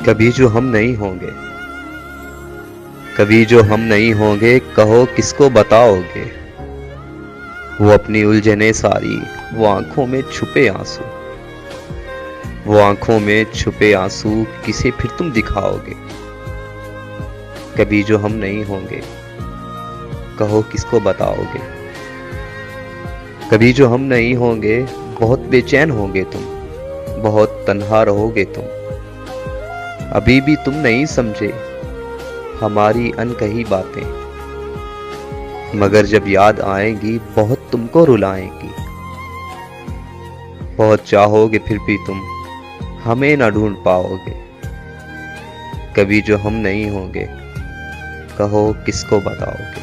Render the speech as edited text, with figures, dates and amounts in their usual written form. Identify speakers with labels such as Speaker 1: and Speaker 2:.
Speaker 1: कभी जो हम नहीं होंगे, कभी जो हम नहीं होंगे, कहो किसको बताओगे। वो अपनी उलझने सारी, वो आंखों में छुपे आंसू, वो आंखों में छुपे आंसू किसे फिर तुम दिखाओगे। कभी जो हम नहीं होंगे, कहो किसको बताओगे। कभी जो हम नहीं होंगे, बहुत बेचैन होगे तुम, बहुत तन्हा रहोगे तुम। अभी भी तुम नहीं समझे हमारी अनकही बातें, मगर जब याद आएंगी बहुत तुमको रुलाएंगी। बहुत चाहोगे फिर भी तुम हमें ना ढूंढ पाओगे। कभी जो हम नहीं होंगे, कहो किसको बताओगे।